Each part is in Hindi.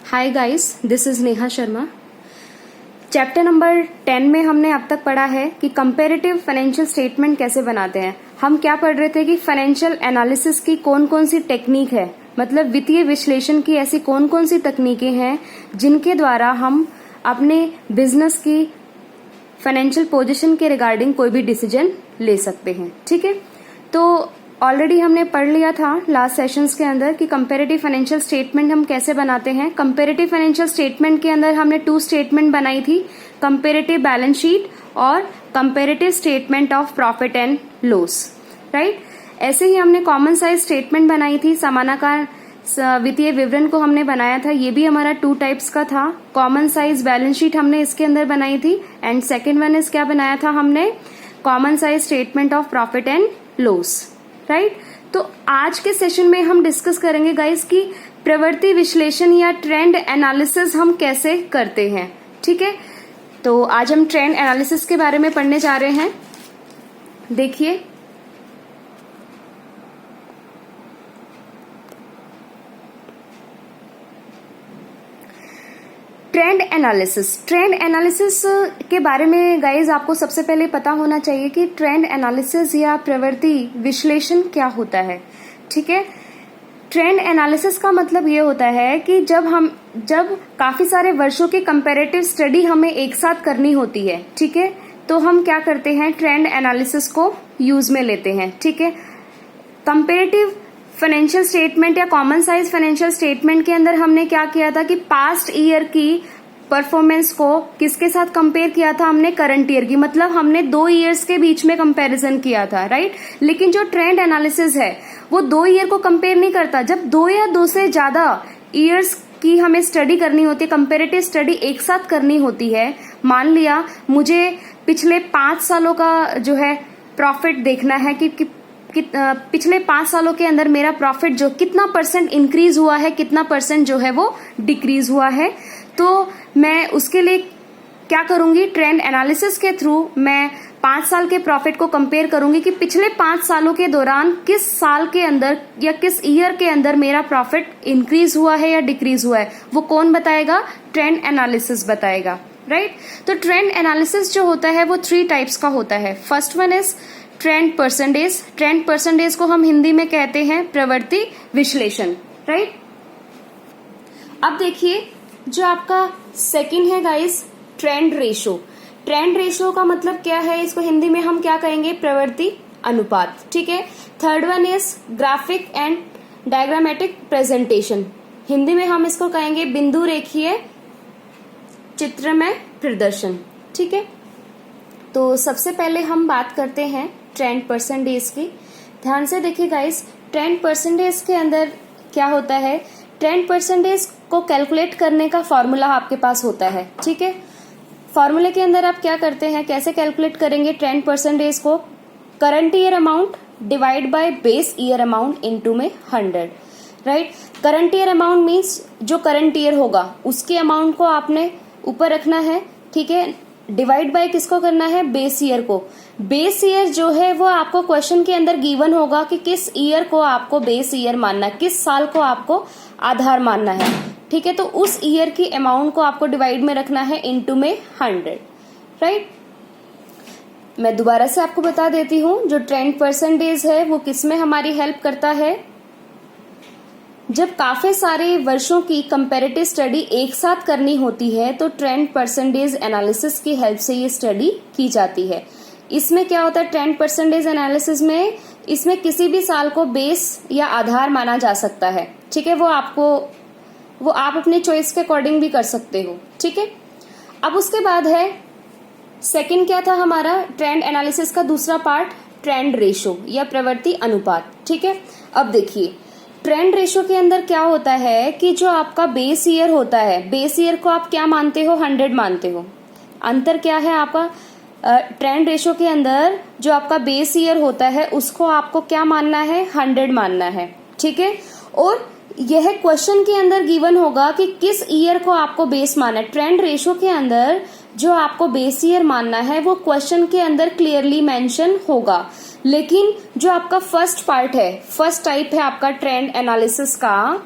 Hi guys, this is Neha Sharma. Chapter number 10 में हमने अब तक पढ़ा है कि कंपैरेटिव फाइनेंशियल स्टेटमेंट कैसे बनाते हैं। हम क्या पढ़ रहे थे कि फाइनेंशियल एनालिसिस की कौन कौन सी टेक्निक है, मतलब वित्तीय विश्लेषण की ऐसी कौन कौन सी तकनीकें हैं जिनके द्वारा हम अपने बिजनेस की फाइनेंशियल पोजीशन के रिगार्डिंग कोई भी डिसीजन ले सकते हैं। ठीक है, तो ऑलरेडी हमने पढ़ लिया था लास्ट सेशंस के अंदर कि कंपैरेटिव फाइनेंशियल स्टेटमेंट हम कैसे बनाते हैं। कंपैरेटिव फाइनेंशियल स्टेटमेंट के अंदर हमने 2 स्टेटमेंट बनाई थी, कंपैरेटिव बैलेंस शीट और comparative statement of profit and loss, right. ऐसे ही हमने कॉमन साइज स्टेटमेंट बनाई थी, समानाकार वित्तीय विवरण को हमने बनाया था, ये भी हमारा 2 टाइप्स का था। कॉमन साइज बैलेंस शीट हमने इसके अंदर बनाई थी एंड सेकेंड वन इज क्या बनाया था हमने, common size statement of profit and loss, right. तो आज के सेशन में हम डिस्कस करेंगे गाइस कि प्रवृत्ति विश्लेषण या ट्रेंड एनालिसिस हम कैसे करते हैं। ठीक है, तो आज हम ट्रेंड एनालिसिस के बारे में पढ़ने जा रहे हैं। देखिए, ट्रेंड एनालिसिस के बारे में गाइज आपको सबसे पहले पता होना चाहिए कि ट्रेंड एनालिसिस या प्रवृत्ति विश्लेषण क्या होता है। ठीक है, ट्रेंड एनालिसिस का मतलब ये होता है कि जब काफी सारे वर्षों की कंपैरेटिव स्टडी हमें एक साथ करनी होती है, ठीक है, तो हम क्या करते हैं, ट्रेंड एनालिसिस को यूज में लेते हैं। ठीक है, कंपैरेटिव फाइनेंशियल स्टेटमेंट या कॉमन साइज फाइनेंशियल स्टेटमेंट के अंदर हमने क्या किया था कि पास्ट ईयर की परफॉर्मेंस को किसके साथ कंपेयर किया था, हमने करंट ईयर की, मतलब हमने 2 ईयर्स के बीच में कंपैरिजन किया था, राइट। लेकिन जो ट्रेंड एनालिसिस है वो 2 ईयर को कंपेयर नहीं करता। जब 2 या 2 से ज्यादा ईयर्स की हमें स्टडी करनी होती है, कंपेरेटिव स्टडी एक साथ करनी होती है, मान लिया मुझे पिछले 5 सालों का जो है प्रॉफिट देखना है कि पिछले 5 सालों के अंदर मेरा प्रॉफिट जो कितना % इंक्रीज हुआ है, कितना % जो है वो डिक्रीज हुआ है, तो मैं उसके लिए क्या करूंगी, ट्रेंड एनालिसिस के थ्रू मैं 5 साल के प्रॉफिट को कंपेयर करूंगी कि पिछले 5 सालों के दौरान किस साल के अंदर या किस ईयर के अंदर मेरा प्रॉफिट इंक्रीज हुआ है या डिक्रीज हुआ है। वो कौन बताएगा, ट्रेंड एनालिसिस बताएगा, राइट। तो ट्रेंड एनालिसिस जो होता है वो 3 टाइप्स का होता है। First one is trend percentage. Trend percentage को हम हिंदी में कहते हैं प्रवृत्ति विश्लेषण, राइट। अब देखिए, जो आपका सेकंड है guys, trend ratio. Trend ratio का मतलब क्या है, इसको हिंदी में हम क्या कहेंगे, प्रवृत्ति अनुपात। ठीक है, third one is graphic and diagrammatic presentation. Hindi में हम इसको कहेंगे बिंदु रेखीय चित्रमय प्रदर्शन। ठीक है, तो सबसे पहले हम बात करते हैं ट्रेंड परसेंटेज की। ध्यान से देखिए गाइस, ट्रेंड परसेंटेज के अंदर क्या होता है, ट्रेंड परसेंटेज को कैलकुलेट करने का फॉर्मूला आपके पास होता है। ठीक है, फॉर्मूले के अंदर आप क्या करते हैं, कैसे कैलकुलेट करेंगे ट्रेंड परसेंटेज को, current year amount divide by base year amount into में 100, right. Current year amount means जो करंट ईयर होगा उसके अमाउंट को आपने ऊपर रखना है, ठीक है, डिवाइड बाय किसको करना है, बेस ईयर को। बेस ईयर जो है वो आपको क्वेश्चन के अंदर गिवन होगा कि किस ईयर को आपको बेस ईयर मानना है, किस साल को आपको आधार मानना है। ठीक है, तो उस ईयर की अमाउंट को आपको डिवाइड में रखना है इनटू में 100, राइट। मैं दोबारा से आपको बता देती हूं, जो ट्रेंड परसेंटेज है वो किसमें हमारी हेल्प करता है, जब काफी सारे वर्षों की कंपैरेटिव स्टडी एक साथ करनी होती है तो ट्रेंड परसेंटेज एनालिसिस की हेल्प से ये स्टडी की जाती है। इसमें क्या होता है, ट्रेंड परसेंटेज एनालिसिस में इसमें किसी भी साल को बेस या आधार माना जा सकता है। ठीक है, वो आप अपने चॉइस के अकॉर्डिंग भी कर सकते हो। ठीक है, अब उसके बाद है सेकंड क्या था हमारा, ट्रेंड एनालिसिस का दूसरा पार्ट, ट्रेंड रेशो या प्रवृत्ति अनुपात। ठीक है, अब देखिए ट्रेंड रेशो के अंदर क्या होता है कि जो आपका बेस ईयर होता है, बेस ईयर को आप क्या मानते हो, 100 मानते हो। अंतर क्या है आपका, ट्रेंड रेशो के अंदर जो आपका बेस ईयर होता है उसको आपको क्या मानना है, 100 मानना है। ठीक है, और यह क्वेश्चन के अंदर गिवन होगा कि किस ईयर को आपको बेस मानना है। ट्रेंड रेशो के अंदर जो आपको बेस ईयर मानना है वो क्वेश्चन के अंदर क्लियरली मेंशन होगा। लेकिन जो आपका फर्स्ट पार्ट है, फर्स्ट टाइप है आपका ट्रेंड एनालिसिस का,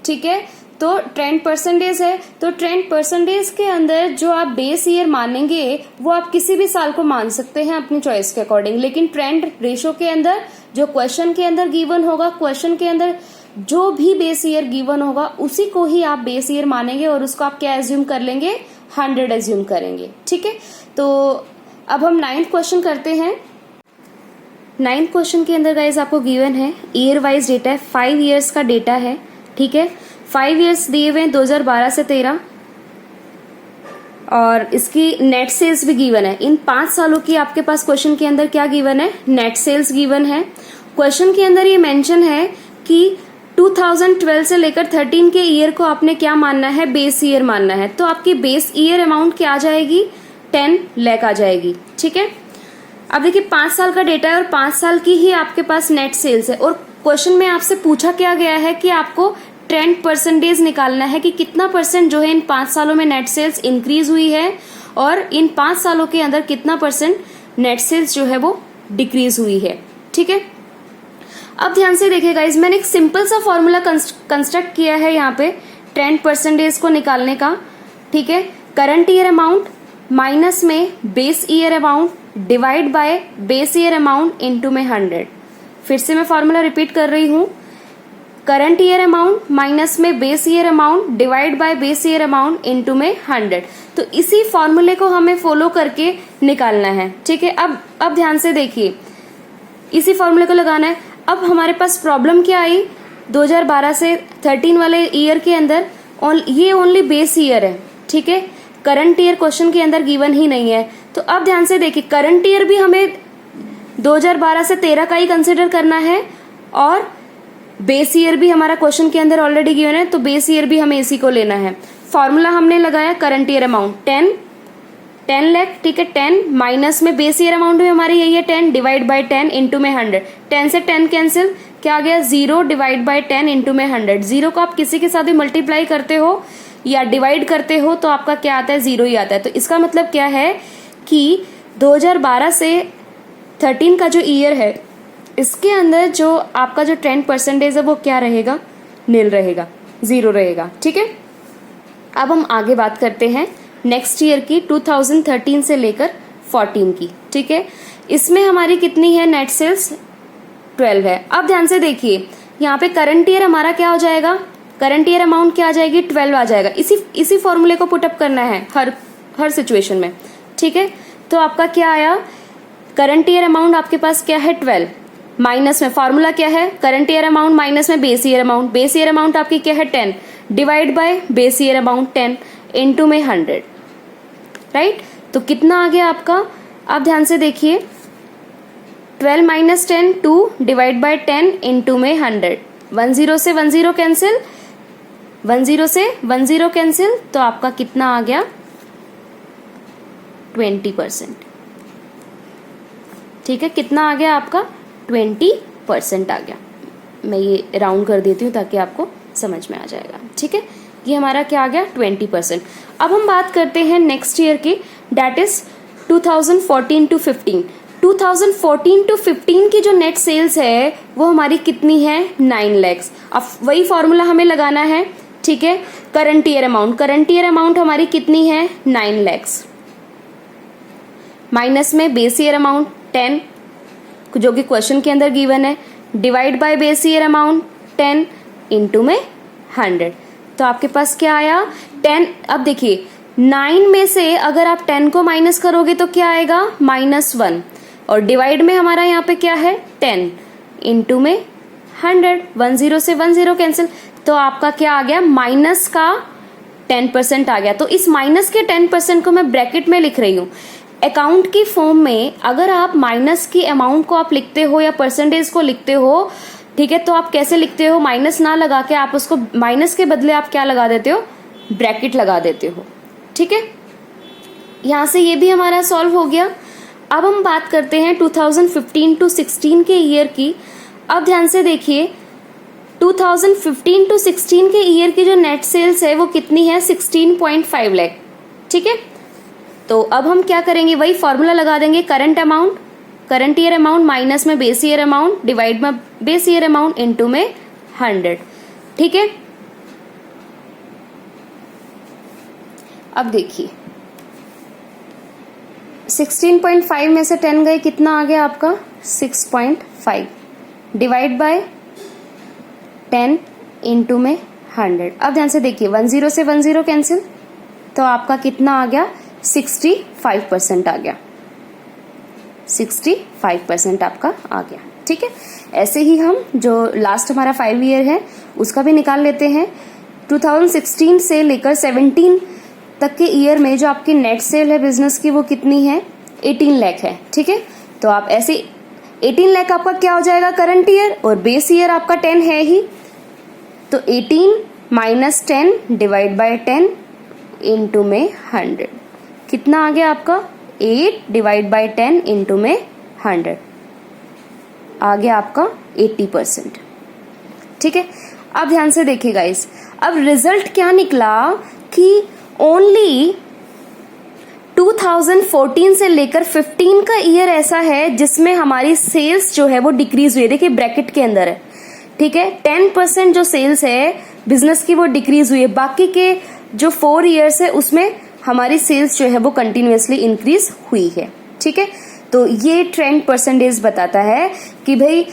ठीक है, तो ट्रेंड परसेंटेज है, तो ट्रेंड परसेंटेज के अंदर जो आप बेस ईयर मानेंगे वो आप किसी भी साल को मान सकते हैं अपनी चॉइस के अकॉर्डिंग, लेकिन ट्रेंड रेशो के अंदर जो क्वेश्चन के अंदर गिवन होगा, क्वेश्चन के अंदर जो भी बेस ईयर गिवन होगा उसी को ही आप बेस ईयर मानेंगे और उसको आप क्या एज्यूम कर लेंगे, 100 एज्यूम करेंगे। ठीक है, तो अब हम 9th क्वेश्चन करते हैं। 9th क्वेश्चन के अंदर गाइज आपको गिवन है ईयर वाइज डेटा है, 5 ईयर्स का डेटा है। ठीक है, 5 ईयर्स दिए हुए हैं 2012 से 13 और इसकी नेट सेल्स भी गिवन है। इन 5 सालों की आपके पास क्वेश्चन के अंदर क्या गिवन है, नेट सेल्स गिवन है। क्वेश्चन के अंदर ये मेंशन है कि 2012 से लेकर 13 के ईयर को आपने क्या मानना है, बेस ईयर मानना है। तो आपकी बेस ईयर अमाउंट क्या आ जाएगी, 10 लाख आ जाएगी। ठीक है, अब देखिए 5 साल का डेटा है और 5 साल की ही आपके पास नेट सेल्स है और क्वेश्चन में आपसे पूछा क्या गया है कि आपको ट्रेंड परसेंटेज निकालना है कि कितना परसेंट जो है इन 5 सालों में नेट सेल्स इंक्रीज हुई है और इन 5 सालों के अंदर कितना परसेंट नेट सेल्स जो है वो डिक्रीज हुई है। ठीक है, अब ध्यान से देखिए गाइज, मैंने एक सिंपल सा फॉर्मूला कंस्ट्रक्ट किया है यहाँ पे ट्रेंड परसेंटेज को निकालने का। ठीक है, करंट ईयर अमाउंट माइनस में base year amount divide by base year amount into में 100। फिर से मैं फॉर्मूला रिपीट कर रही हूं, करंट ईयर अमाउंट माइनस में base year amount divide by base year amount into में 100। तो इसी फॉर्मूले को हमें फॉलो करके निकालना है। ठीक है, अब ध्यान से देखिए, इसी फॉर्मूले को लगाना है। अब हमारे पास प्रॉब्लम क्या आई, 2012 से 13 वाले ईयर के अंदर ये ओनली बेस ईयर है। ठीक है, करंट ईयर क्वेश्चन के अंदर गिवन ही नहीं है। तो अब ध्यान से देखिए, करंट ईयर भी हमें 2012 से 13 का ही कंसिडर करना है और बेस ईयर भी हमारा क्वेश्चन के अंदर ऑलरेडी गिवन है, तो बेस ईयर भी हमें इसी को लेना है। फॉर्मूला हमने लगाया करंट ईयर अमाउंट 10 लाख। ठीक है, 10 माइनस में बेस ईयर अमाउंट भी हमारी यही है 10 डिवाइड बाय 10 इंटू में 100। 10 से 10 कैंसिल, क्या आ गया 0 डिवाइड बाय 10 इंटू में 100। 0 को आप किसी के साथ भी मल्टीप्लाई करते हो या डिवाइड करते हो तो आपका क्या आता है, 0 ही आता है। तो इसका मतलब क्या है कि 2012 से 13 का जो ईयर है इसके अंदर जो आपका जो ट्रेंड परसेंटेज है वो क्या रहेगा, नील रहेगा, 0 रहेगा। ठीक है, अब हम आगे बात करते हैं नेक्स्ट ईयर की 2013 से लेकर 14 की। ठीक है, इसमें हमारी कितनी है नेट सेल्स, 12 है। अब ध्यान से देखिए, यहाँ पे करंट ईयर हमारा क्या हो जाएगा, करंट ईयर अमाउंट क्या आ जाएगी, 12 आ जाएगा। इसी फॉर्मूले को पुटअप करना है हर सिचुएशन में। ठीक है, तो आपका क्या आया, करंट ईयर अमाउंट आपके पास क्या है 12 माइनस में फॉर्मूला क्या है, करंट ईयर अमाउंट माइनस में base year amount. Base year amount आपकी क्या है 10 divide by base year amount 10 into में 100। राइट, तो कितना आ गया आपका, आप ध्यान से देखिए, 12 माइनस 10 2 डिवाइड बाय 10 इनटू में 100। 10 से 10 कैंसिल, 10 से 10 कैंसिल, तो आपका कितना आ गया 20%। ठीक है, कितना आ गया आपका 20% आ गया। मैं ये राउंड कर देती हूँ ताकि आपको समझ में आ जाएगा। ठीक है, ये हमारा क्या आ गया 20%। अब हम बात करते हैं नेक्स्ट ईयर की, डेट इज 2014 टू 15। 2014 टू 15 की जो नेट सेल्स है वो हमारी कितनी है, 9 लाख। अब वही फॉर्मूला हमें लगाना है। ठीक है, करंट ईयर अमाउंट हमारी कितनी है 9 लाख माइनस में बेस ईयर अमाउंट 10 जो कि क्वेश्चन के अंदर गिवन है divide by base year amount 10 into में 100। तो आपके पास क्या आया 10। अब देखिए 9 में से अगर आप 10 को माइनस करोगे तो क्या आएगा -1 और डिवाइड में हमारा यहाँ पे क्या है 10 इनटू में 100। 10 से 10 कैंसिल, तो आपका क्या आ गया माइनस का 10% आ गया। तो इस माइनस के 10% को मैं ब्रैकेट में लिख रही हूँ। अकाउंट की फॉर्म में अगर आप माइनस की अमाउंट को आप लिखते हो या परसेंटेज को लिखते हो, ठीक है, तो आप कैसे लिखते हो, माइनस ना लगा के आप उसको माइनस के बदले आप क्या लगा देते हो, ब्रैकेट लगा देते हो। ठीक है, यहां से ये भी हमारा सॉल्व हो गया। अब हम बात करते हैं 2015 टू 16 के ईयर की। अब ध्यान से देखिए 2015 टू 16 के ईयर की जो नेट सेल्स है वो कितनी है 16.5 लाख। ठीक है, तो अब हम क्या करेंगे, वही फॉर्मूला लगा देंगे, करंट ईयर अमाउंट माइनस में बेस ईयर अमाउंट डिवाइड में बेस ईयर अमाउंट इनटू में 100। ठीक है, अब देखिए 16.5 में से 10 गए, कितना आ गया आपका 6.5 डिवाइड बाय 10 इंटू में 100। अब ध्यान से देखिए 10 से 10 कैंसिल, तो आपका कितना आ गया 65% आ गया, 65% आपका आ गया। ठीक है, ऐसे ही हम जो लास्ट हमारा 5 ईयर है उसका भी निकाल लेते हैं। 2016 से लेकर 17 तक के ईयर में जो आपकी नेट सेल है बिजनेस की वो कितनी है 18 लाख है। ठीक है, तो आप ऐसे 18 लाख आपका क्या हो जाएगा करंट ईयर, और बेस ईयर आपका 10 है ही, तो 18 माइनस 10 डिवाइड बाय 10 इंटू में 100, कितना आ गया आपका 8 डिवाइड बाय 10 इंटू में 100, आ गया आपका 80%। ठीक है, अब ध्यान से देखिए गाइस, अब रिजल्ट क्या निकला कि ओनली 2014 से लेकर 15 का ईयर ऐसा है जिसमें हमारी सेल्स जो है वो डिक्रीज हुई है। देखिए ब्रैकेट के अंदर है, ठीक है, 10% जो सेल्स है बिजनेस की वो डिक्रीज हुई है, बाकी के जो 4 ईयर्स है उसमें हमारी सेल्स जो है वो कंटिन्यूअसली इंक्रीज हुई है। ठीक है, तो ये ट्रेंड परसेंटेज बताता है कि भाई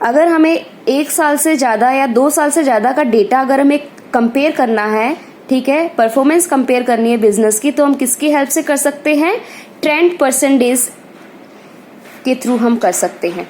अगर हमें 1 साल से ज्यादा या 2 साल से ज्यादा का डेटा अगर हमें कंपेयर करना है, ठीक है, परफॉर्मेंस कंपेयर करनी है बिजनेस की, तो हम किसकी हेल्प से कर सकते हैं, ट्रेंड परसेंटेज के थ्रू हम कर सकते हैं।